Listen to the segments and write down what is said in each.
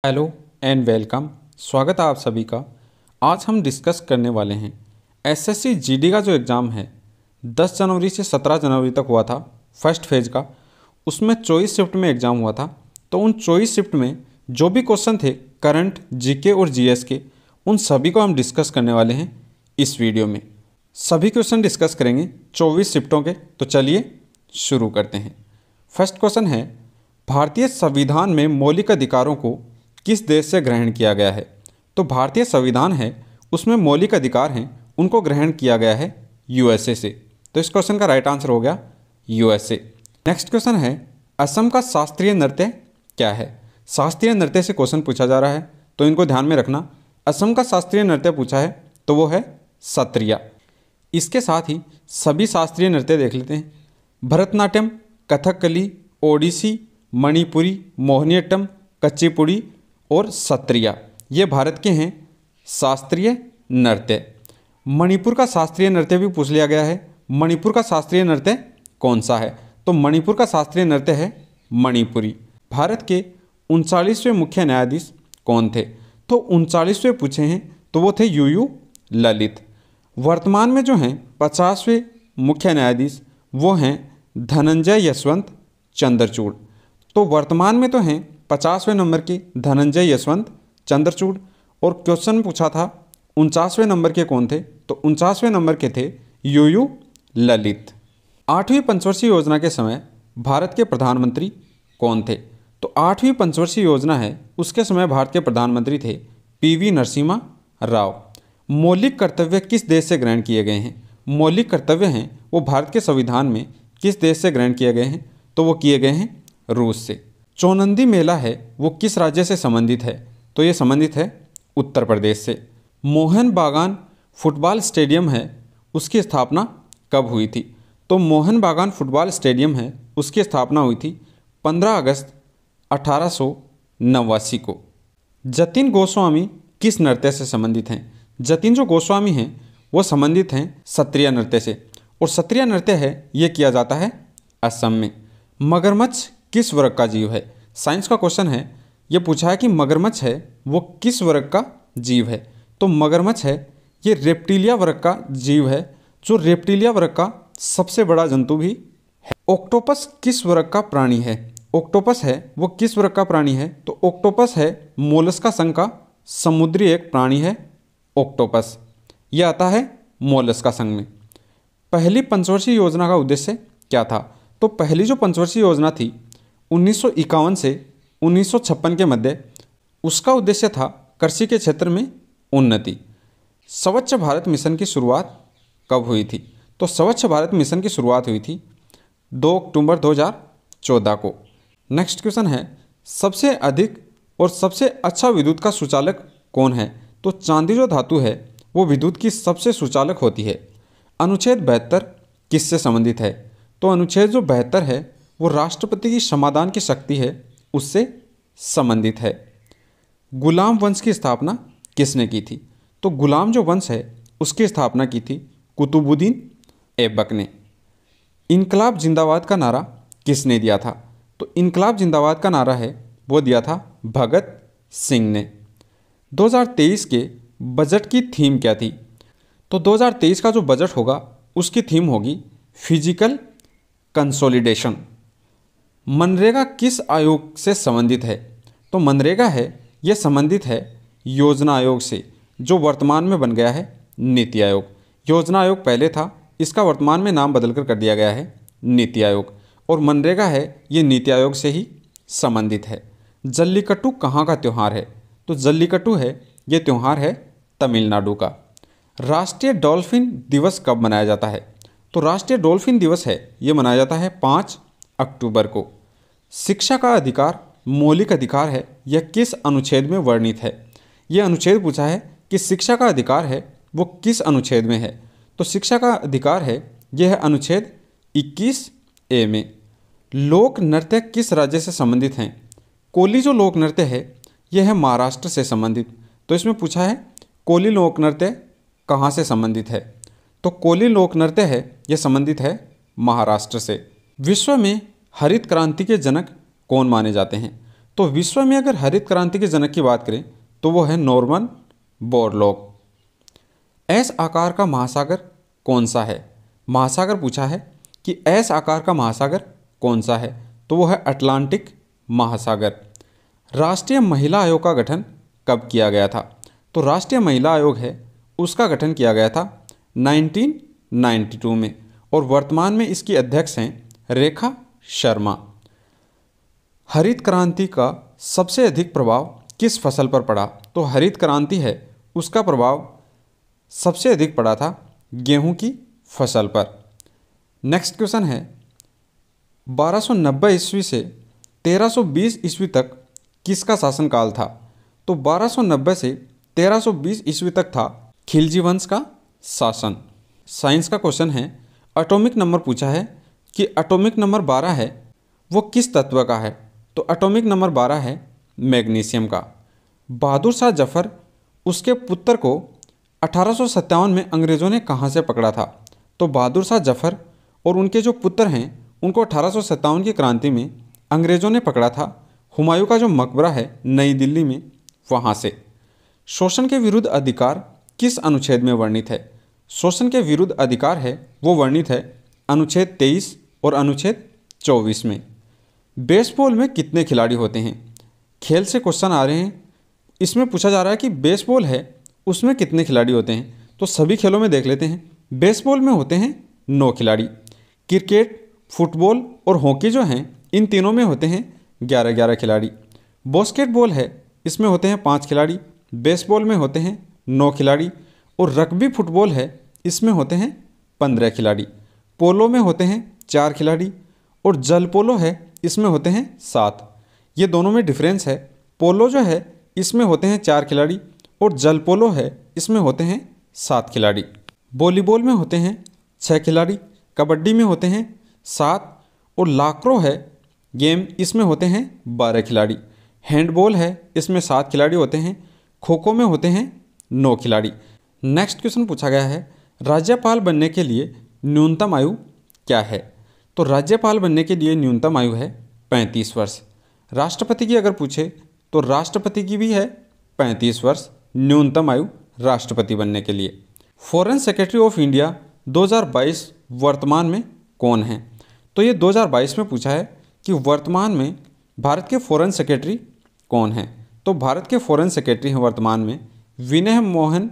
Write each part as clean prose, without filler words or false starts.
Hello and welcome. स्वागत है आप सभी का। आज हम डिस्कस करने वाले हैं एसएससी जीडी का जो एग्ज़ाम है 10 जनवरी से 17 जनवरी तक हुआ था फर्स्ट फेज का। उसमें 24 शिफ्ट में एग्ज़ाम हुआ था। तो उन 24 शिफ्ट में जो भी क्वेश्चन थे करंट, जीके और जीएस के, उन सभी को हम डिस्कस करने वाले हैं इस वीडियो में। सभी क्वेश्चन डिस्कस करेंगे 24 शिफ्टों के। तो चलिए शुरू करते हैं। फर्स्ट क्वेश्चन है, भारतीय संविधान में मौलिक अधिकारों को किस देश से ग्रहण किया गया है? तो भारतीय संविधान है उसमें मौलिक अधिकार हैं, उनको ग्रहण किया गया है यूएसए से। तो इस क्वेश्चन का राइट आंसर हो गया यूएसए। नेक्स्ट क्वेश्चन है, असम का शास्त्रीय नृत्य क्या है? शास्त्रीय नृत्य से क्वेश्चन पूछा जा रहा है, तो इनको ध्यान में रखना। असम का शास्त्रीय नृत्य पूछा है तो वो है सत्रिया। इसके साथ ही सभी शास्त्रीय नृत्य देख लेते हैं। भरतनाट्यम, कथकली, ओडिसी, मणिपुरी, मोहिनीअट्टम, कुचिपुड़ी और सत्रिया, ये भारत के हैं शास्त्रीय नृत्य। मणिपुर का शास्त्रीय नृत्य भी पूछ लिया गया है। मणिपुर का शास्त्रीय नृत्य कौन सा है? तो मणिपुर का शास्त्रीय नृत्य है मणिपुरी। भारत के 39वें मुख्य न्यायाधीश कौन थे? तो 39वें पूछे हैं तो वो थे यूयू ललित। वर्तमान में जो हैं 50वें मुख्य न्यायाधीश वो हैं धनंजय यशवंत चंद्रचूड़। तो वर्तमान में तो हैं 50वें नंबर के धनंजय यशवंत चंद्रचूड़। और क्वेश्चन पूछा था 49वें नंबर के कौन थे? तो 49वें नंबर के थे यूयू ललित। 8वीं पंचवर्षीय योजना के समय भारत के प्रधानमंत्री कौन थे? तो 8वीं पंचवर्षीय योजना है उसके समय भारत के प्रधानमंत्री थे पीवी नरसिम्हा राव। मौलिक कर्तव्य किस देश से ग्रहण किए गए हैं? मौलिक कर्तव्य हैं वो भारत के संविधान में किस देश से ग्रहण किए गए हैं? तो वो किए गए हैं रूस से। चौनंदी मेला है वो किस राज्य से संबंधित है? तो ये संबंधित है उत्तर प्रदेश से। मोहन बागान फुटबॉल स्टेडियम है उसकी स्थापना कब हुई थी? तो मोहन बागान फुटबॉल स्टेडियम है उसकी स्थापना हुई थी 15 अगस्त 1889 को। जतिन गोस्वामी किस नृत्य से संबंधित हैं? जतिन जो गोस्वामी हैं वो संबंधित हैं सत्रिया नृत्य से। और सत्रिया नृत्य है ये किया जाता है असम में। मगरमच्छ किस वर्ग का जीव है? साइंस का क्वेश्चन है, ये पूछा है कि मगरमच्छ है वो किस वर्ग का जीव है? तो मगरमच्छ है ये रेप्टिलिया वर्ग का जीव है, जो रेप्टिलिया वर्ग का सबसे बड़ा जंतु भी है। ऑक्टोपस किस वर्ग का प्राणी है? ऑक्टोपस है वो किस वर्ग का प्राणी है? तो ऑक्टोपस है मोलस्का संघ का समुद्री एक प्राणी है ऑक्टोपस। यह आता है मोलस्का संघ में। पहली पंचवर्षीय योजना का उद्देश्य क्या था? तो पहली जो पंचवर्षीय योजना थी 1951 से 1956 के मध्य, उसका उद्देश्य था कृषि के क्षेत्र में उन्नति। स्वच्छ भारत मिशन की शुरुआत कब हुई थी? तो स्वच्छ भारत मिशन की शुरुआत हुई थी 2 अक्टूबर 2014 को। नेक्स्ट क्वेश्चन है, सबसे अधिक और सबसे अच्छा विद्युत का सुचालक कौन है? तो चांदी जो धातु है वो विद्युत की सबसे सुचालक होती है। अनुच्छेद 72 किससे संबंधित है? तो अनुच्छेद जो 72 है वो राष्ट्रपति की समाधान की शक्ति है उससे संबंधित है। गुलाम वंश की स्थापना किसने की थी? तो गुलाम जो वंश है उसकी स्थापना की थी कुतुबुद्दीन ऐबक ने। इनकलाब जिंदाबाद का नारा किसने दिया था? तो इनकलाब जिंदाबाद का नारा है वो दिया था भगत सिंह ने। 2023 के बजट की थीम क्या थी? तो 2023 का जो बजट होगा उसकी थीम होगी फिजिकल कंसोलिडेशन। मनरेगा किस आयोग से संबंधित है? तो मनरेगा है ये संबंधित है योजना आयोग से, जो वर्तमान में बन गया है नीति आयोग। योजना आयोग पहले था, इसका वर्तमान में नाम बदलकर कर दिया गया है नीति आयोग। और मनरेगा है ये नीति आयोग से ही संबंधित है। जल्लीकट्टू कहाँ का त्यौहार है? तो जल्लीकट्टू है ये त्यौहार है तमिलनाडु का। राष्ट्रीय डॉल्फिन दिवस कब मनाया जाता है? तो राष्ट्रीय डॉल्फिन दिवस है ये मनाया जाता है 5 अक्टूबर को। शिक्षा का अधिकार मौलिक अधिकार है, यह किस अनुच्छेद में वर्णित है? यह अनुच्छेद पूछा है कि शिक्षा का अधिकार है वो किस अनुच्छेद में है? तो शिक्षा का अधिकार है यह है अनुच्छेद 21A में। लोक नृत्य किस राज्य से संबंधित हैं? कोली जो लोक नृत्य है यह है महाराष्ट्र से संबंधित। तो इसमें पूछा है कोली लोक नृत्य कहाँ से संबंधित है? तो कोली लोक नृत्य है यह संबंधित है महाराष्ट्र से। विश्व में हरित क्रांति के जनक कौन माने जाते हैं? तो विश्व में अगर हरित क्रांति के जनक की बात करें तो वो है नॉर्मन बोरलॉग। एस आकार का महासागर कौन सा है? महासागर पूछा है कि एस आकार का महासागर कौन सा है, तो वो है अटलांटिक महासागर। राष्ट्रीय महिला आयोग का गठन कब किया गया था? तो राष्ट्रीय महिला आयोग है उसका गठन किया गया था 1992 में, और वर्तमान में इसकी अध्यक्ष हैं रेखा शर्मा। हरित क्रांति का सबसे अधिक प्रभाव किस फसल पर पड़ा? तो हरित क्रांति है उसका प्रभाव सबसे अधिक पड़ा था गेहूं की फसल पर। नेक्स्ट क्वेश्चन है 1290 ईस्वी से 1320 ईस्वी तक किसका शासनकाल था? तो 1290 से 1320 ईस्वी तक था खिलजी वंश का शासन। साइंस का क्वेश्चन है, एटॉमिक नंबर पूछा है कि एटॉमिक नंबर 12 है वो किस तत्व का है? तो एटॉमिक नंबर 12 है मैग्नीशियम का। बहादुर शाह जफर उसके पुत्र को 1857 में अंग्रेज़ों ने कहाँ से पकड़ा था? तो बहादुर शाह जफर और उनके जो पुत्र हैं उनको 1857 की क्रांति में अंग्रेज़ों ने पकड़ा था हुमायूं का जो मकबरा है नई दिल्ली में, वहाँ से। शोषण के विरुद्ध अधिकार किस अनुच्छेद में वर्णित है? शोषण के विरुद्ध अधिकार है वो वर्णित है अनुच्छेद 23 और अनुच्छेद 24 में। बेसबॉल में कितने खिलाड़ी होते हैं? खेल से क्वेश्चन आ रहे हैं, इसमें पूछा जा रहा है कि बेसबॉल है उसमें कितने खिलाड़ी होते हैं। तो सभी खेलों में देख लेते हैं। बेसबॉल में होते हैं 9 खिलाड़ी। क्रिकेट, फुटबॉल और हॉकी जो हैं इन तीनों में होते हैं 11-11 खिलाड़ी। बास्केटबॉल है इसमें होते हैं 5 खिलाड़ी। बेसबॉल में होते हैं 9 खिलाड़ी। और रग्बी फुटबॉल है इसमें होते हैं 15 खिलाड़ी। पोलो में होते हैं 4 खिलाड़ी और जल पोलो है इसमें होते हैं 7। ये दोनों में डिफरेंस है। पोलो जो है इसमें होते हैं 4 खिलाड़ी और जल पोलो है इसमें होते हैं 7 खिलाड़ी। वॉलीबॉल में होते हैं 6 खिलाड़ी। कबड्डी में होते हैं 7 और लाक्रो है गेम इसमें होते हैं 12 खिलाड़ी। हैंडबॉल है इसमें 7 खिलाड़ी होते हैं। खो खो में होते हैं 9 खिलाड़ी। नेक्स्ट क्वेश्चन पूछा गया है, राज्यपाल बनने के लिए न्यूनतम आयु क्या है? तो राज्यपाल बनने के लिए न्यूनतम आयु है 35 वर्ष। राष्ट्रपति की अगर पूछे तो राष्ट्रपति की भी है 35 वर्ष न्यूनतम आयु राष्ट्रपति बनने के लिए। फॉरेन सेक्रेटरी ऑफ इंडिया 2022 वर्तमान में कौन है? तो ये 2022 में पूछा है कि वर्तमान में भारत के फॉरेन सेक्रेटरी कौन हैं? तो भारत के फॉरेन सेक्रेटरी हैं वर्तमान में विनय मोहन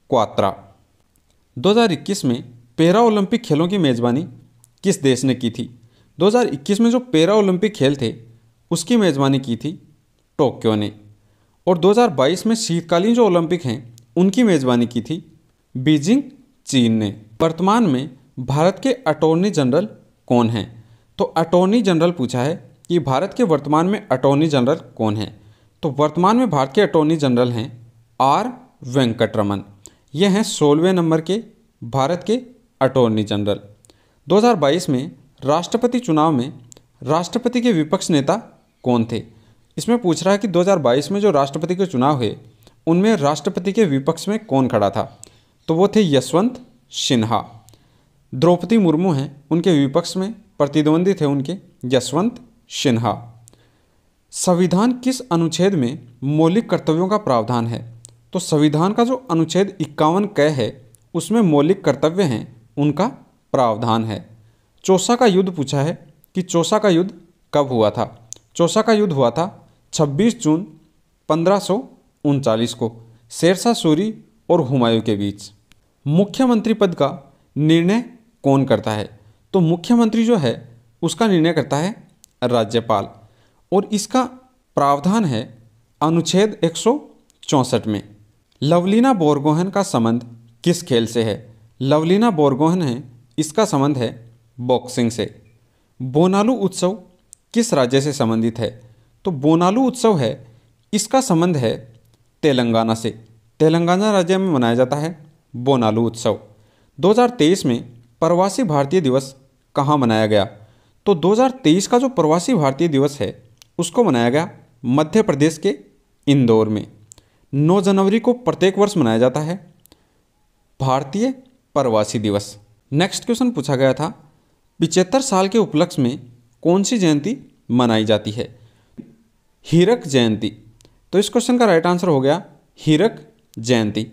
क्वात्रा। 2021 में पैरा ओलंपिक खेलों की मेज़बानी किस देश ने की थी? 2021 में जो पैरा ओलंपिक खेल थे उसकी मेज़बानी की थी टोक्यो ने। और 2022 में शीतकालीन जो ओलंपिक हैं उनकी मेज़बानी की थी बीजिंग, चीन ने। वर्तमान में भारत के अटॉर्नी जनरल कौन हैं? तो अटॉर्नी जनरल पूछा है कि भारत के वर्तमान में अटॉर्नी जनरल कौन हैं? तो वर्तमान में भारत के अटॉर्नी जनरल हैं आर वेंकटरमन। ये हैं 16वें नंबर के भारत के अटॉर्नी जनरल। 2022 में राष्ट्रपति चुनाव में राष्ट्रपति के विपक्ष नेता कौन थे? इसमें पूछ रहा है कि 2022 में जो राष्ट्रपति के चुनाव हुए उनमें राष्ट्रपति के विपक्ष में कौन खड़ा था? तो वो थे यशवंत सिन्हा। द्रौपदी मुर्मू हैं उनके विपक्ष में, प्रतिद्वंदी थे उनके यशवंत सिन्हा। संविधान किस अनुच्छेद में मौलिक कर्तव्यों का प्रावधान है? तो संविधान का जो अनुच्छेद 51 क है उसमें मौलिक कर्तव्य हैं उनका प्रावधान है। चौसा का युद्ध पूछा है कि चौसा का युद्ध कब हुआ था? चौसा का युद्ध हुआ था 26 जून 1539 को शेरशाह सूरी और हुमायूं के बीच। मुख्यमंत्री पद का निर्णय कौन करता है? तो मुख्यमंत्री जो है उसका निर्णय करता है राज्यपाल, और इसका प्रावधान है अनुच्छेद 164 में। लवलीना बोरगोहन का संबंध किस खेल से है? लवलीना बोरगोहन है इसका संबंध है बॉक्सिंग से। बोनालू उत्सव किस राज्य से संबंधित है? तो बोनालू उत्सव है इसका संबंध है तेलंगाना से। तेलंगाना राज्य में मनाया जाता है बोनालू उत्सव। 2023 में प्रवासी भारतीय दिवस कहाँ मनाया गया? तो 2023 का जो प्रवासी भारतीय दिवस है उसको मनाया गया मध्य प्रदेश के इंदौर में। 9 जनवरी को प्रत्येक वर्ष मनाया जाता है भारतीय प्रवासी दिवस। नेक्स्ट क्वेश्चन पूछा गया था 75 साल के उपलक्ष्य में कौन सी जयंती मनाई जाती है? हीरक जयंती। तो इस क्वेश्चन का राइट आंसर हो गया हीरक जयंती।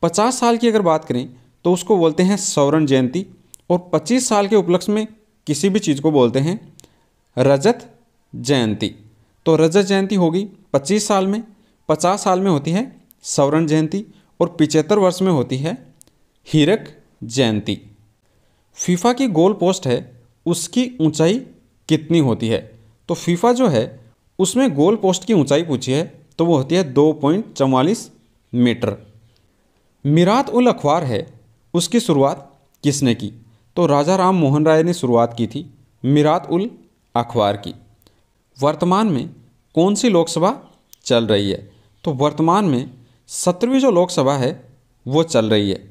50 साल की अगर बात करें तो उसको बोलते हैं स्वर्ण जयंती, और 25 साल के उपलक्ष्य में किसी भी चीज़ को बोलते हैं रजत जयंती। तो रजत जयंती होगी 25 साल में, 50 साल में होती है स्वर्ण जयंती, और 75 वर्ष में होती है हीरक जयंती। फीफा की गोल पोस्ट है उसकी ऊंचाई कितनी होती है? तो फीफा जो है उसमें गोल पोस्ट की ऊंचाई पूछी है तो वो होती है 2.44 मीटर। मीरात उल अखबार है उसकी शुरुआत किसने की? तो राजा राम मोहन राय ने शुरुआत की थी मीरात उल अखबार की। वर्तमान में कौन सी लोकसभा चल रही है? तो वर्तमान में 17वीं जो लोकसभा है वो चल रही है।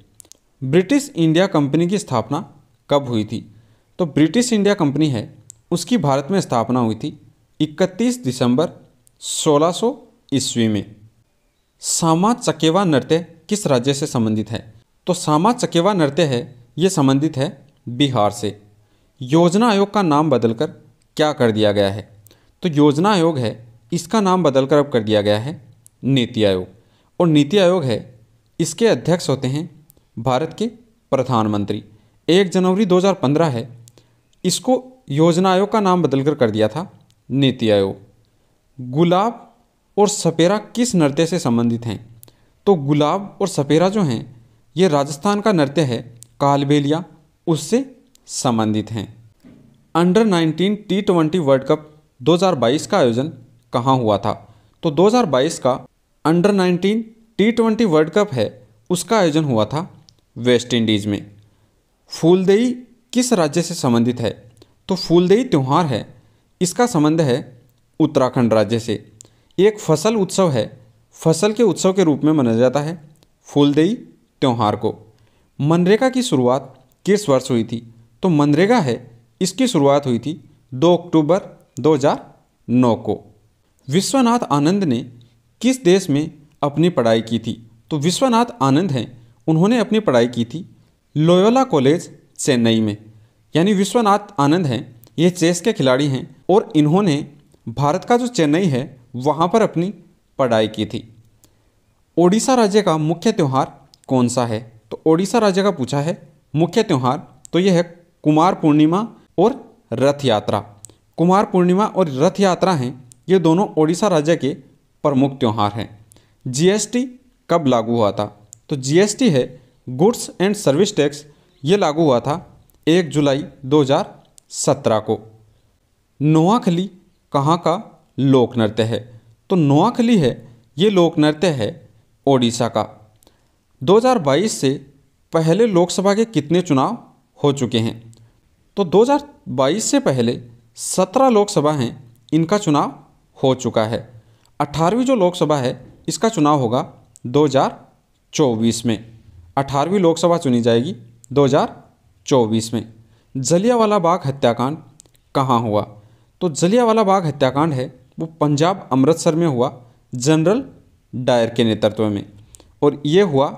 ब्रिटिश इंडिया कंपनी की स्थापना कब हुई थी? तो ब्रिटिश इंडिया कंपनी है उसकी भारत में स्थापना हुई थी 31 दिसंबर 1600 ईस्वी में। सामा चकेवा नृत्य किस राज्य से संबंधित है? तो सामा चकेवा नृत्य है ये संबंधित है बिहार से। योजना आयोग का नाम बदलकर क्या कर दिया गया है? तो योजना आयोग है इसका नाम बदलकर अब कर दिया गया है नीति आयोग, और नीति आयोग है इसके अध्यक्ष होते हैं भारत के प्रधानमंत्री। 1 जनवरी 2015 है इसको योजना आयोग का नाम बदलकर कर दिया था नीति आयोग। गुलाब और सपेरा किस नृत्य से संबंधित हैं? तो गुलाब और सपेरा जो हैं ये राजस्थान का नृत्य है कालबेलिया, उससे संबंधित हैं। अंडर 19 T20 वर्ल्ड कप 2022 का आयोजन कहाँ हुआ था? तो 2022 का अंडर 19 T20 वर्ल्ड कप है उसका आयोजन हुआ था वेस्ट इंडीज़ में। फूलदेई किस राज्य से संबंधित है? तो फूलदेई त्यौहार है इसका संबंध है उत्तराखंड राज्य से। एक फसल उत्सव है, फसल के उत्सव के रूप में मनाया जाता है फूलदेई त्यौहार को। मनरेगा की शुरुआत किस वर्ष हुई थी? तो मनरेगा है इसकी शुरुआत हुई थी 2 अक्टूबर 2009 को। विश्वनाथ आनंद ने किस देश में अपनी पढ़ाई की थी? तो विश्वनाथ आनंद हैं उन्होंने अपनी पढ़ाई की थी लोयोला कॉलेज चेन्नई में। यानी विश्वनाथ आनंद हैं ये चेस के खिलाड़ी हैं और इन्होंने भारत का जो चेन्नई है वहाँ पर अपनी पढ़ाई की थी। ओडिशा राज्य का मुख्य त्यौहार कौन सा है? तो ओडिशा राज्य का पूछा है मुख्य त्यौहार, तो यह है कुमार पूर्णिमा और रथ यात्रा। कुमार पूर्णिमा और रथ यात्रा हैं ये दोनों ओडिशा राज्य के प्रमुख त्यौहार हैं। जीएसटी कब लागू हुआ था? तो जीएसटी है गुड्स एंड सर्विस टैक्स, ये लागू हुआ था 1 जुलाई 2017 को। नोआखली कहाँ का लोक नृत्य है? तो नोआखली है ये लोक नृत्य है ओडिशा का। 2022 से पहले लोकसभा के कितने चुनाव हो चुके हैं? तो 2022 से पहले 17 लोकसभा हैं इनका चुनाव हो चुका है। 18वीं जो लोकसभा है इसका चुनाव होगा 2024 में। 18वीं लोकसभा चुनी जाएगी 2024 में। जलियांवाला बाग हत्याकांड कहाँ हुआ? तो जलियांवाला बाग हत्याकांड है वो पंजाब अमृतसर में हुआ जनरल डायर के नेतृत्व में, और ये हुआ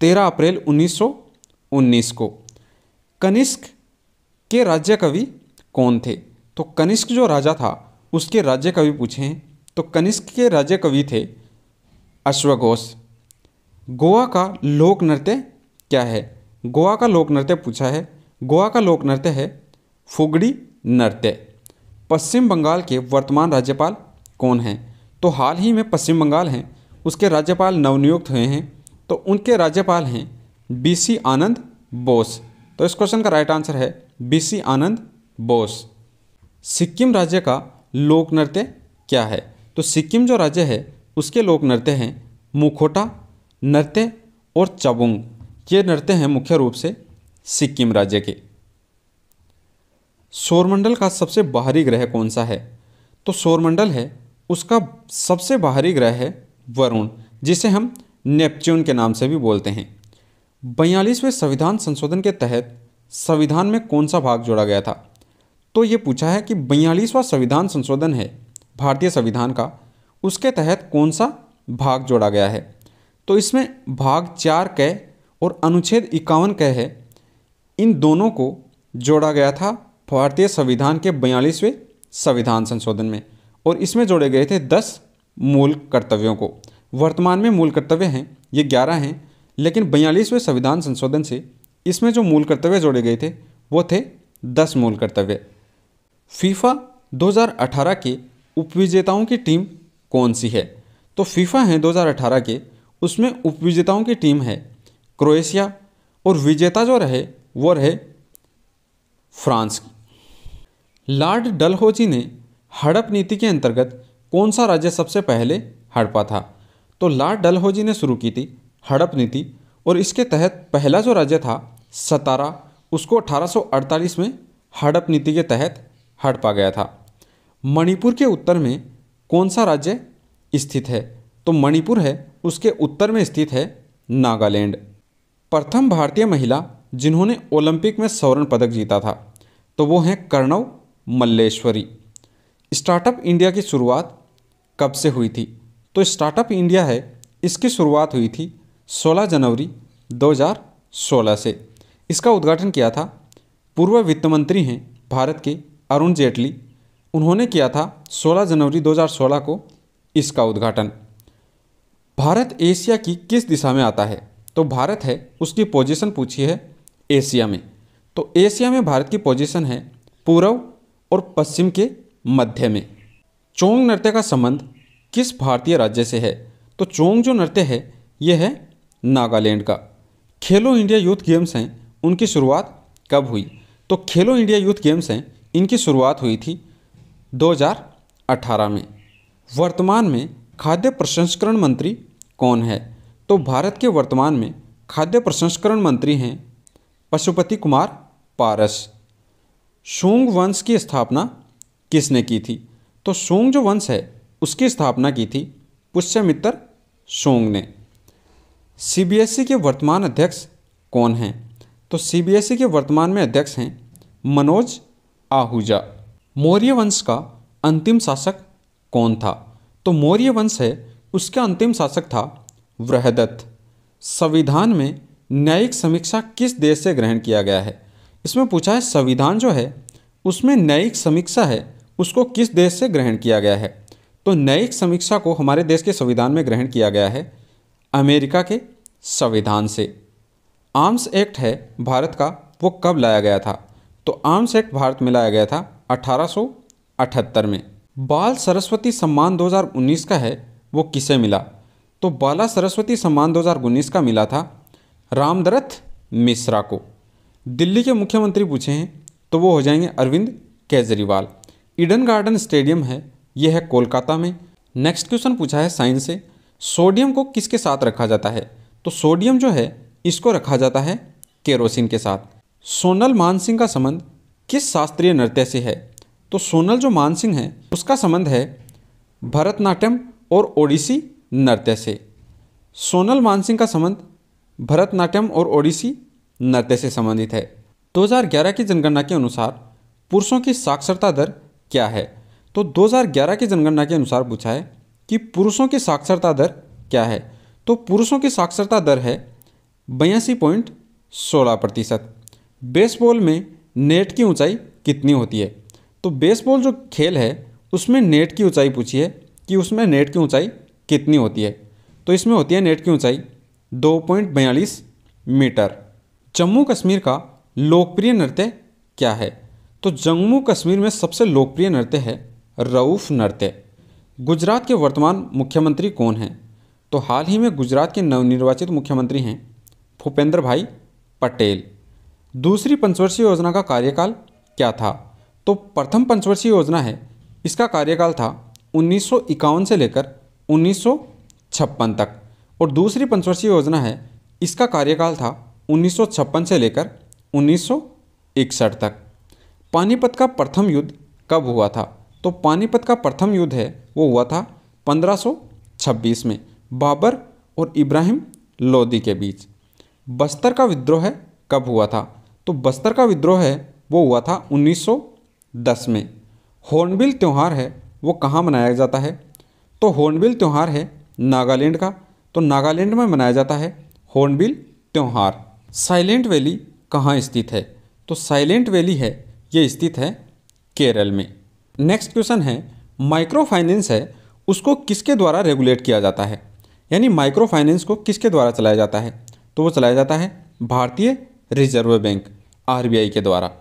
13 अप्रैल 1919 को। कनिष्क के राज्य कवि कौन थे? तो कनिष्क जो राजा था उसके राज्य कवि पूछे हैं, तो कनिष्क के राज्य कवि थे अश्वघोष। गोवा का लोक नृत्य क्या है? गोवा का लोक नृत्य पूछा है, गोवा का लोक नृत्य है फुगड़ी नृत्य। पश्चिम बंगाल के वर्तमान राज्यपाल कौन हैं? तो हाल ही में पश्चिम बंगाल हैं उसके राज्यपाल नवनियुक्त हुए हैं, तो उनके राज्यपाल हैं बीसी आनंद बोस। तो इस क्वेश्चन का राइट आंसर है बीसी आनंद बोस। सिक्किम राज्य का लोक नृत्य क्या है? तो सिक्किम जो राज्य है उसके लोक नृत्य हैं मुखोटा नृत्य और चबुंग। ये नृत्य हैं मुख्य रूप से सिक्किम राज्य के। सौरमंडल का सबसे बाहरी ग्रह कौन सा है? तो सौरमंडल है उसका सबसे बाहरी ग्रह है वरुण, जिसे हम नेपच्यून के नाम से भी बोलते हैं। 42वें संविधान संशोधन के तहत संविधान में कौन सा भाग जोड़ा गया था? तो ये पूछा है कि 42वां संविधान संशोधन है भारतीय संविधान का, उसके तहत कौन सा भाग जोड़ा गया है? तो इसमें भाग 4 क और अनुच्छेद 51 क है, इन दोनों को जोड़ा गया था भारतीय संविधान के 42वें संविधान संशोधन में, और इसमें जोड़े गए थे 10 मूल कर्तव्यों को। वर्तमान में मूल कर्तव्य हैं ये 11 हैं, लेकिन 42वें संविधान संशोधन से इसमें जो मूल कर्तव्य जोड़े गए थे वो थे 10 मूल कर्तव्य। फीफा 2018 के उपविजेताओं की टीम कौन सी है? तो फीफा है 2018 के, उसमें उपविजेताओं की टीम है क्रोएशिया, और विजेता जो रहे वो रहे फ्रांस की। लॉर्ड डलहौजी ने हड़प नीति के अंतर्गत कौन सा राज्य सबसे पहले हड़पा था? तो लॉर्ड डलहौजी ने शुरू की थी हड़प नीति, और इसके तहत पहला जो राज्य था सतारा, उसको 1848 में हड़प नीति के तहत हड़पा गया था। मणिपुर के उत्तर में कौन सा राज्य स्थित है? तो मणिपुर है उसके उत्तर में स्थित है नागालैंड। प्रथम भारतीय महिला जिन्होंने ओलंपिक में स्वर्ण पदक जीता था तो वो हैं कर्णव मल्लेश्वरी। स्टार्टअप इंडिया की शुरुआत कब से हुई थी? तो स्टार्टअप इंडिया है इसकी शुरुआत हुई थी 16 जनवरी 2016 से। इसका उद्घाटन किया था पूर्व वित्त मंत्री हैं भारत के अरुण जेटली, उन्होंने किया था 16 जनवरी 2016 को इसका उद्घाटन। भारत एशिया की किस दिशा में आता है? तो भारत है उसकी पोजीशन पूछी है एशिया में, तो एशिया में भारत की पोजीशन है पूर्व और पश्चिम के मध्य में। चोंग नृत्य का संबंध किस भारतीय राज्य से है? तो चोंग जो नृत्य है ये है नागालैंड का। खेलो इंडिया यूथ गेम्स हैं उनकी शुरुआत कब हुई? तो खेलो इंडिया यूथ गेम्स हैं इनकी शुरुआत हुई थी 2018 में। वर्तमान में खाद्य प्रसंस्करण मंत्री कौन है? तो भारत के वर्तमान में खाद्य प्रसंस्करण मंत्री हैं पशुपति कुमार पारस। शोंग वंश की स्थापना किसने की थी? तो शोंग जो वंश है उसकी स्थापना की थी पुष्यमित्र शोंग ने। सीबीएसई के वर्तमान अध्यक्ष कौन हैं? तो सीबीएसई के वर्तमान में अध्यक्ष हैं मनोज आहूजा। मौर्य वंश का अंतिम शासक कौन था? तो मौर्य वंश है उसका अंतिम शासक था वृहदत्त। संविधान में न्यायिक समीक्षा किस देश से ग्रहण किया गया है? इसमें पूछा है संविधान जो है उसमें न्यायिक समीक्षा है उसको किस देश से ग्रहण किया गया है? तो न्यायिक समीक्षा को हमारे देश के संविधान में ग्रहण किया गया है अमेरिका के संविधान से। आर्म्स एक्ट है भारत का वो कब लाया गया था? तो आर्म्स एक्ट भारत में लाया गया था 1878 में। बाल सरस्वती सम्मान 2019 का है वो किसे मिला? तो बाला सरस्वती सम्मान 2019 का मिला था रामदरथ मिश्रा को। दिल्ली के मुख्यमंत्री पूछे हैं तो वो हो जाएंगे अरविंद केजरीवाल। ईडन गार्डन स्टेडियम है ये है कोलकाता में। नेक्स्ट क्वेश्चन पूछा है साइंस से, सोडियम को किसके साथ रखा जाता है? तो सोडियम जो है इसको रखा जाता है केरोसिन के साथ। सोनल मानसिंह का संबंध किस शास्त्रीय नृत्य से है? तो सोनल जो मानसिंह है उसका संबंध है भरतनाट्यम और ओडिसी नृत्य से। सोनल मानसिंह का संबंध भरतनाट्यम और ओडिसी नृत्य से संबंधित है। 2011 की जनगणना के अनुसार पुरुषों की साक्षरता दर क्या है? तो 2011 की जनगणना के अनुसार पूछा है कि पुरुषों की साक्षरता दर क्या है? तो पुरुषों की साक्षरता दर है 82.16%। बेसबॉल में नेट की ऊंचाई कितनी होती है? तो बेसबॉल जो खेल है उसमें नेट की ऊंचाई पूछी है कि उसमें नेट की ऊंचाई कितनी होती है? तो इसमें होती है नेट की ऊंचाई 2.42 मीटर। जम्मू कश्मीर का लोकप्रिय नृत्य क्या है? तो जम्मू कश्मीर में सबसे लोकप्रिय नृत्य है रऊफ नृत्य। गुजरात के वर्तमान मुख्यमंत्री कौन हैं? तो हाल ही में गुजरात के नवनिर्वाचित मुख्यमंत्री हैं भूपेंद्र भाई पटेल। दूसरी पंचवर्षीय योजना का कार्यकाल क्या था? तो प्रथम पंचवर्षीय योजना है इसका कार्यकाल था 1951 से लेकर 1956 तक, और दूसरी पंचवर्षीय योजना है इसका कार्यकाल था 1956 से लेकर 1961 तक। पानीपत का प्रथम युद्ध कब हुआ था? तो पानीपत का प्रथम युद्ध है वो हुआ था 1526 में बाबर और इब्राहिम लोदी के बीच। बस्तर का विद्रोह है कब हुआ था? तो बस्तर का विद्रोह है वो हुआ था 1910 में। हॉर्नबिल त्यौहार है वो कहाँ मनाया जाता है? तो हॉर्नबिल त्यौहार है नागालैंड का, तो नागालैंड में मनाया जाता है हॉर्नबिल त्यौहार। साइलेंट वैली कहाँ स्थित है? तो साइलेंट वैली है ये स्थित है केरल में। नेक्स्ट क्वेश्चन है माइक्रो फाइनेंस है उसको किसके द्वारा रेगुलेट किया जाता है, यानी माइक्रो फाइनेंस को किसके द्वारा चलाया जाता है, तो वो चलाया जाता है भारतीय रिजर्व बैंक आरबीआई के द्वारा।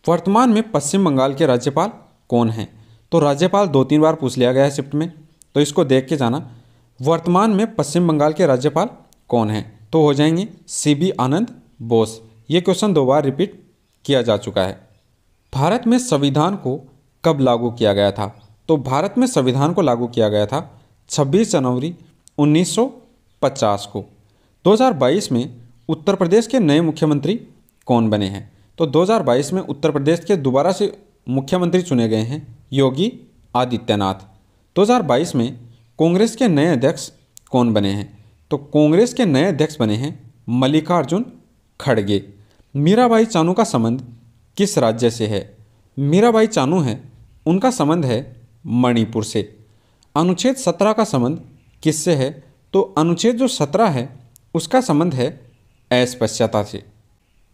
वर्तमान में पश्चिम बंगाल के राज्यपाल कौन हैं, तो राज्यपाल 2-3 बार पूछ लिया गया है शिफ्ट में, तो इसको देख के जाना। वर्तमान में पश्चिम बंगाल के राज्यपाल कौन हैं, तो हो जाएंगे सीबी आनंद बोस। ये क्वेश्चन 2 बार रिपीट किया जा चुका है। भारत में संविधान को कब लागू किया गया था, तो भारत में संविधान को लागू किया गया था 26 जनवरी 1950 को। 2022 में उत्तर प्रदेश के नए मुख्यमंत्री कौन बने हैं, तो 2022 में उत्तर प्रदेश के दोबारा से मुख्यमंत्री चुने गए हैं योगी आदित्यनाथ। 2022 में कांग्रेस के नए अध्यक्ष कौन बने हैं, तो कांग्रेस के नए अध्यक्ष बने हैं मल्लिकार्जुन खड़गे। मीराबाई चानू का संबंध किस राज्य से है, मीराबाई चानू हैं उनका संबंध है मणिपुर से। अनुच्छेद 17 का संबंध किससे है, तो अनुच्छेद जो 17 है उसका संबंध है अस्पृश्यता से।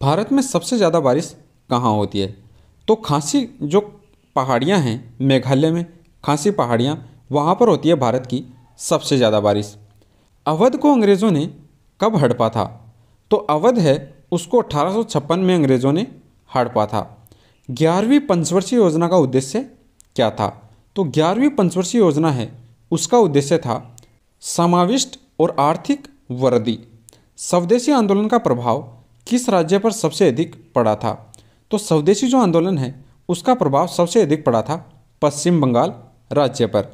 भारत में सबसे ज़्यादा बारिश कहाँ होती है, तो खासी जो पहाड़ियाँ हैं मेघालय में, खासी पहाड़ियाँ वहाँ पर होती है भारत की सबसे ज़्यादा बारिश। अवध को अंग्रेज़ों ने कब हड़पा था, तो अवध है उसको 1856 में अंग्रेज़ों ने हड़पा था। 11वीं पंचवर्षीय योजना का उद्देश्य क्या था, तो 11वीं पंचवर्षीय योजना है उसका उद्देश्य था समाविष्ट और आर्थिक वृद्धि। स्वदेशी आंदोलन का प्रभाव किस राज्य पर सबसे अधिक पड़ा था, तो स्वदेशी जो आंदोलन है उसका प्रभाव सबसे अधिक पड़ा था पश्चिम बंगाल राज्य पर।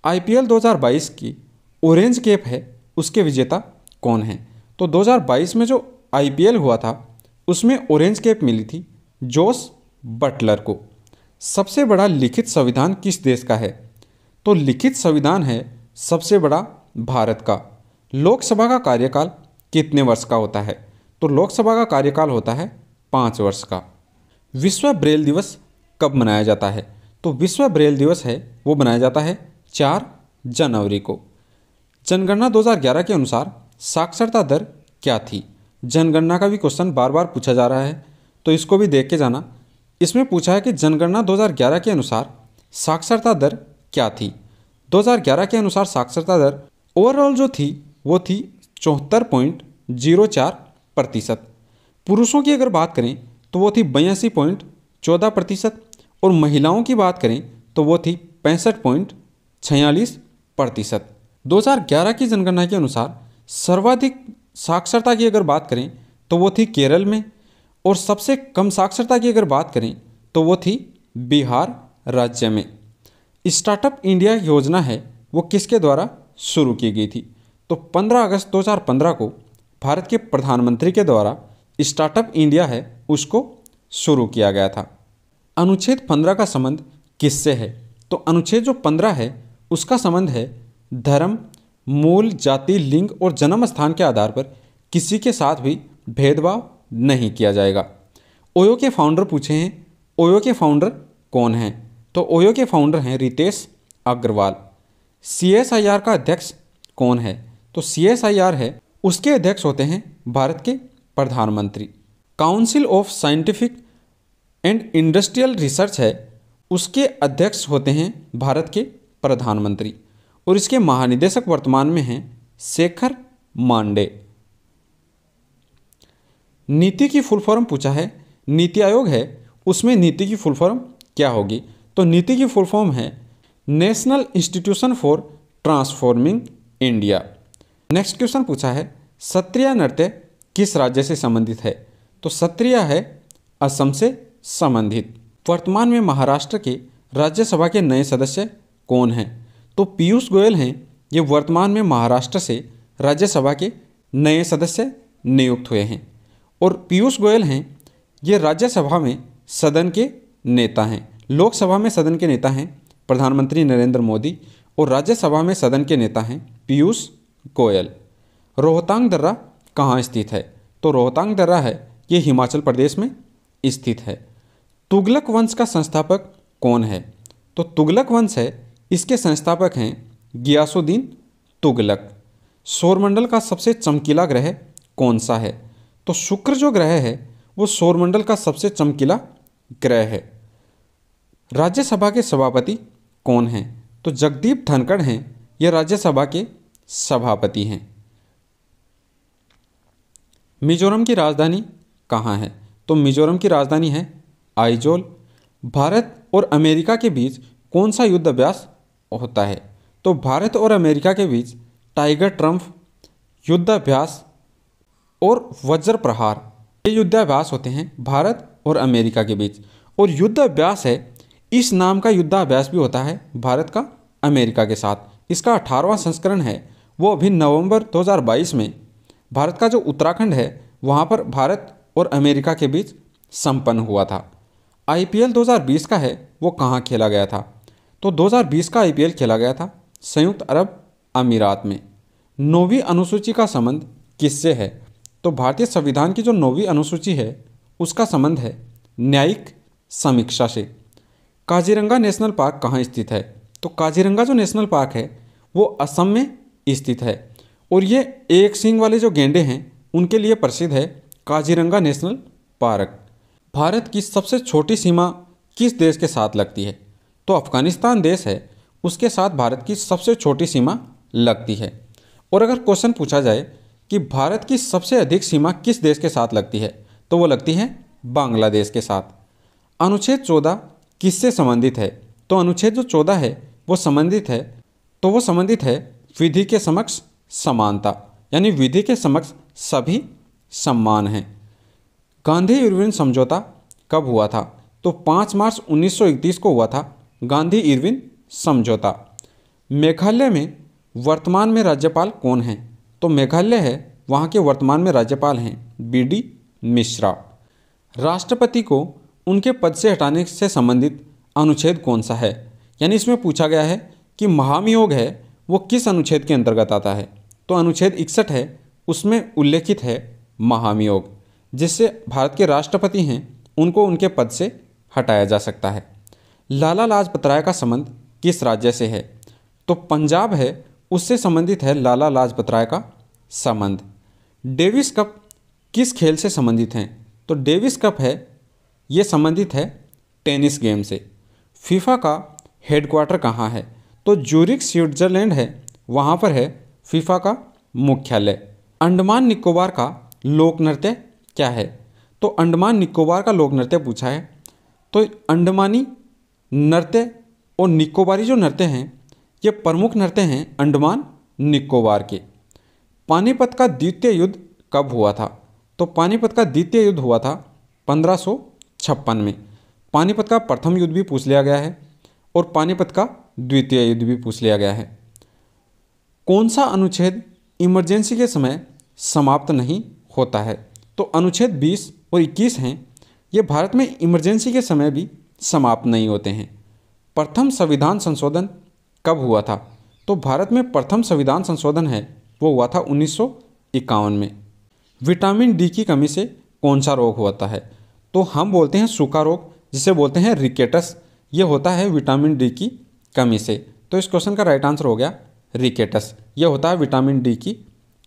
आईपीएल 2022 की ऑरेंज कैप है उसके विजेता कौन हैं, तो 2022 में जो आईपीएल हुआ था उसमें ऑरेंज कैप मिली थी जोस बटलर को। सबसे बड़ा लिखित संविधान किस देश का है, तो लिखित संविधान है सबसे बड़ा भारत का। लोकसभा का कार्यकाल कितने वर्ष का होता है, तो लोकसभा का कार्यकाल होता है 5 वर्ष का। विश्व ब्रेल दिवस कब मनाया जाता है, तो विश्व ब्रेल दिवस है वो मनाया जाता है 4 जनवरी को। जनगणना 2011 के अनुसार साक्षरता दर क्या थी, जनगणना का भी क्वेश्चन बार बार पूछा जा रहा है, तो इसको भी देख के जाना। इसमें पूछा है कि जनगणना 2011 के अनुसार साक्षरता दर क्या थी। 2011 के अनुसार साक्षरता दर ओवरऑल जो थी वो थी 74.04%। पुरुषों की अगर बात करें तो वो थी 82.14% और महिलाओं की बात करें तो वो थी 65.46%। 2011 की जनगणना के अनुसार सर्वाधिक साक्षरता की अगर बात करें तो वो थी केरल में, और सबसे कम साक्षरता की अगर बात करें तो वो थी बिहार राज्य में। स्टार्टअप इंडिया योजना है वो किसके द्वारा शुरू की गई थी, तो 15 अगस्त 2015 को भारत के प्रधानमंत्री के द्वारा स्टार्टअप इंडिया है उसको शुरू किया गया था। अनुच्छेद 15 का संबंध किससे है, तो अनुच्छेद जो 15 है उसका संबंध है धर्म, मूल, जाति, लिंग और जन्म स्थान के आधार पर किसी के साथ भी भेदभाव नहीं किया जाएगा। ओयो के फाउंडर पूछे हैं, ओयो के फाउंडर कौन हैं, तो ओयो के फाउंडर हैं रितेश अग्रवाल। सीएसआईआर का अध्यक्ष कौन है, तो सीएसआईआर है उसके अध्यक्ष होते हैं भारत के प्रधानमंत्री। Council of scientific and industrial research है उसके अध्यक्ष होते हैं भारत के प्रधानमंत्री, और इसके महानिदेशक वर्तमान में हैं शेखर मांडे। नीति की फुल फॉर्म पूछा है, नीति आयोग है उसमें नीति की फुल फॉर्म क्या होगी, तो नीति की फुल फॉर्म है national institution for transforming India. Next question पूछा है सत्रिया नृत्य किस राज्य से संबंधित है, तो सत्रिया है असम से संबंधित। वर्तमान में महाराष्ट्र के राज्यसभा के नए सदस्य कौन हैं, तो पीयूष गोयल हैं, ये वर्तमान में महाराष्ट्र से राज्यसभा के नए सदस्य नियुक्त हुए हैं। और पीयूष गोयल हैं ये राज्यसभा में सदन के नेता हैं, लोकसभा में सदन के नेता हैं प्रधानमंत्री नरेंद्र मोदी, और राज्यसभा में सदन के नेता हैं पीयूष गोयल। रोहतांग दर्रा कहाँ स्थित है, तो रोहतांग दर्रा है ये हिमाचल प्रदेश में स्थित है। तुगलक वंश का संस्थापक कौन है, तो तुगलक वंश है इसके संस्थापक हैं गियासुद्दीन तुगलक। सौरमंडल का सबसे चमकीला ग्रह कौन सा है, तो शुक्र जो ग्रह है वो सौरमंडल का सबसे चमकीला ग्रह है। राज्यसभा के सभापति कौन हैं? तो जगदीप धनखड़ हैं, ये राज्यसभा के सभापति हैं। मिजोरम की राजधानी कहाँ है? तो मिजोरम की राजधानी है आइजोल। भारत और अमेरिका के बीच कौन सा युद्ध अभ्यास होता है? तो भारत और अमेरिका के बीच टाइगर ट्रम्प युद्धाभ्यास और वज्र प्रहार, ये युद्धाभ्यास होते हैं भारत और अमेरिका के बीच। और युद्धाभ्यास है, इस नाम का युद्धाभ्यास भी होता है भारत का अमेरिका के साथ। इसका 18वां संस्करण है, वो अभी नवंबर 2022 में भारत का जो उत्तराखंड है वहाँ पर भारत और अमेरिका के बीच संपन्न हुआ था। IPL 2020 का है, वो कहाँ खेला गया था? तो 2020 का IPL खेला गया था संयुक्त अरब अमीरात में। 9वीं अनुसूची का संबंध किससे है? तो भारतीय संविधान की जो 9वीं अनुसूची है उसका संबंध है न्यायिक समीक्षा से। काजीरंगा नेशनल पार्क कहाँ स्थित है? तो काजीरंगा जो नेशनल पार्क है वो असम में स्थित है और ये एक सींग वाले जो गैंडे हैं उनके लिए प्रसिद्ध है काजीरंगा नेशनल पार्क। भारत की सबसे छोटी सीमा किस देश के साथ लगती है? तो अफगानिस्तान देश है, उसके साथ भारत की सबसे छोटी सीमा लगती है। और अगर क्वेश्चन पूछा जाए कि भारत की सबसे अधिक सीमा किस देश के साथ लगती है, तो वो लगती है बांग्लादेश के साथ। अनुच्छेद 14 किससे संबंधित है? तो अनुच्छेद जो 14 है वो संबंधित है विधि के समक्ष समानता, यानी विधि के समक्ष सभी समान हैं। गांधी इरविन समझौता कब हुआ था? तो 5 मार्च 1931 को हुआ था गांधी इरविन समझौता। मेघालय में वर्तमान में राज्यपाल कौन हैं? तो मेघालय है, वहाँ के वर्तमान में राज्यपाल हैं BD मिश्रा। राष्ट्रपति को उनके पद से हटाने से संबंधित अनुच्छेद कौन सा है? यानी इसमें पूछा गया है कि महाभियोग है वो किस अनुच्छेद के अंतर्गत आता है? तो अनुच्छेद 61 है, उसमें उल्लेखित है महाभियोग, जिससे भारत के राष्ट्रपति हैं उनको उनके पद से हटाया जा सकता है। लाला लाजपत राय का संबंध किस राज्य से है? तो पंजाब है, उससे संबंधित है लाला लाजपत राय का संबंध। डेविस कप किस खेल से संबंधित हैं? तो डेविस कप है, ये संबंधित है टेनिस गेम से। फीफा का हेडक्वार्टर कहाँ है? तो ज्यूरिख स्विट्जरलैंड है, वहाँ पर है फीफा का मुख्यालय। अंडमान निकोबार का लोक नृत्य क्या है? तो अंडमान निकोबार का लोक नृत्य पूछा है। तो अंडमानी नृत्य और निकोबारी जो नृत्य हैं ये प्रमुख नृत्य हैं अंडमान निकोबार के। पानीपत का द्वितीय युद्ध कब हुआ था? तो पानीपत का द्वितीय युद्ध हुआ था 1556 में। पानीपत का प्रथम युद्ध भी पूछ लिया गया है और पानीपत का द्वितीय युद्ध भी पूछ लिया गया है। कौन सा अनुच्छेद इमरजेंसी के समय समाप्त नहीं होता है? तो अनुच्छेद 20 और 21 हैं, ये भारत में इमरजेंसी के समय भी समाप्त नहीं होते हैं। प्रथम संविधान संशोधन कब हुआ था? तो भारत में प्रथम संविधान संशोधन है वो हुआ था 1951 में। विटामिन डी की कमी से कौन सा रोग होता है? तो हम बोलते हैं सूखा रोग, जिसे बोलते हैं रिकेटस। ये होता है विटामिन डी की कमी से। तो इस क्वेश्चन का राइट आंसर हो गया रिकेटस, ये होता है विटामिन डी की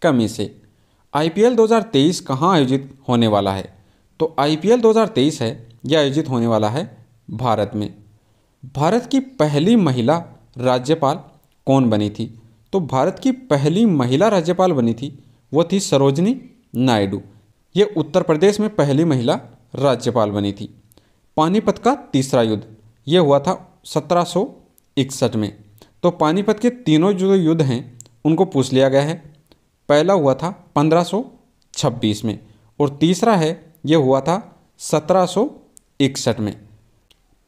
कमी से। IPL 2023 कहाँ आयोजित होने वाला है? तो IPL 2023 है, यह आयोजित होने वाला है भारत में। भारत की पहली महिला राज्यपाल कौन बनी थी? तो भारत की पहली महिला राज्यपाल बनी थी वो थी सरोजनी नायडू। ये उत्तर प्रदेश में पहली महिला राज्यपाल बनी थी। पानीपत का तीसरा युद्ध ये हुआ था 1761 में। तो पानीपत के तीनों जो युद्ध हैं उनको पूछ लिया गया है। पहला हुआ था 1526 में और तीसरा है ये हुआ था 1761 में।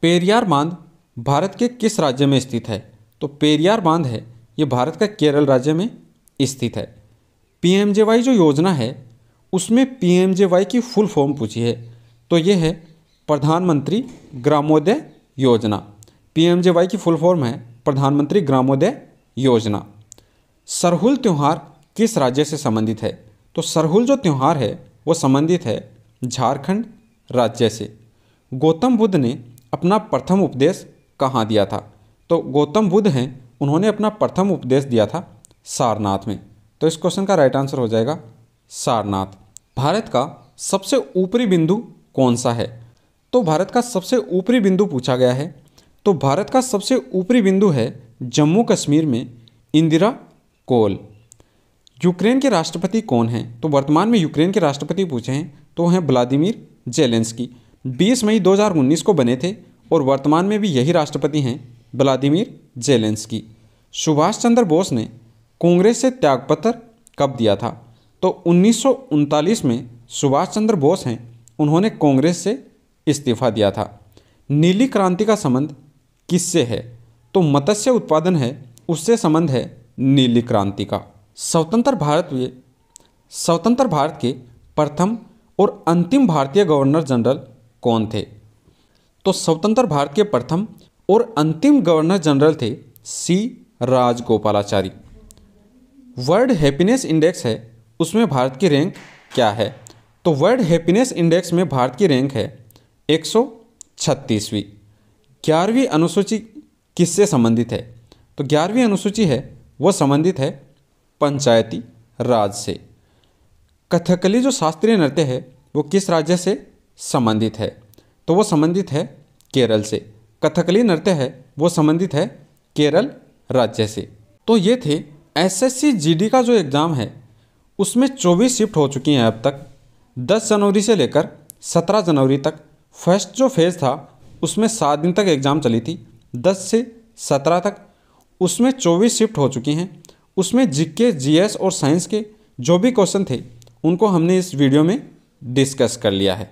पेरियार बांध भारत के किस राज्य में स्थित है? तो पेरियार बांध है ये भारत का केरल राज्य में स्थित है। PMJY जो योजना है उसमें PMJY की फुल फॉर्म पूछी है, तो ये है प्रधानमंत्री ग्रामोदय योजना। PMJY की फुल फॉर्म है प्रधानमंत्री ग्रामोदय योजना। सरहुल त्यौहार किस राज्य से संबंधित है? तो सरहुल जो त्यौहार है वो संबंधित है झारखंड राज्य से। गौतम बुद्ध ने अपना प्रथम उपदेश कहाँ दिया था? तो गौतम बुद्ध हैं, उन्होंने अपना प्रथम उपदेश दिया था सारनाथ में। तो इस क्वेश्चन का राइट आंसर हो जाएगा सारनाथ। भारत का सबसे ऊपरी बिंदु कौन सा है? तो भारत का सबसे ऊपरी बिंदु पूछा गया है तो भारत का सबसे ऊपरी बिंदु है जम्मू कश्मीर में इंदिरा कोल। यूक्रेन के राष्ट्रपति कौन हैं? तो वर्तमान में यूक्रेन के राष्ट्रपति पूछे हैं तो वो हैं व्लादिमीर जेलेंस्की। 20 मई 2019 को बने थे और वर्तमान में भी यही राष्ट्रपति हैं, व्लादिमीर जेलेंस्की। सुभाष चंद्र बोस ने कांग्रेस से त्यागपत्र कब दिया था? तो 1939 में सुभाष चंद्र बोस हैं, उन्होंने कांग्रेस से इस्तीफा दिया था। नीली क्रांति का संबंध किससे है? तो मत्स्य उत्पादन है, उससे संबंध है नीली क्रांति का। स्वतंत्र भारत के प्रथम और अंतिम भारतीय गवर्नर जनरल कौन थे? तो स्वतंत्र भारत के प्रथम और अंतिम गवर्नर जनरल थे सी राजगोपालाचारी। वर्ल्ड हैप्पीनेस इंडेक्स है, उसमें भारत की रैंक क्या है? तो वर्ल्ड हैप्पीनेस इंडेक्स में भारत की रैंक है 136वीं। 11वीं अनुसूची किससे संबंधित है? तो 11वीं अनुसूची है वो संबंधित है पंचायती राज से। कथकली जो शास्त्रीय नृत्य है वो किस राज्य से संबंधित है? तो वो संबंधित है केरल से। कथकली नृत्य है वो संबंधित है केरल राज्य से। तो ये थे एसएससी जीडी का जो एग्ज़ाम है उसमें 24 शिफ्ट हो चुकी हैं अब तक। 10 जनवरी से लेकर 17 जनवरी तक फर्स्ट जो फेज़ था उसमें 7 दिन तक एग्ज़ाम चली थी, 10 से 17 तक। उसमें 24 शिफ्ट हो चुकी हैं। उसमें जीके, जीएस और साइंस के जो भी क्वेश्चन थे उनको हमने इस वीडियो में डिस्कस कर लिया है।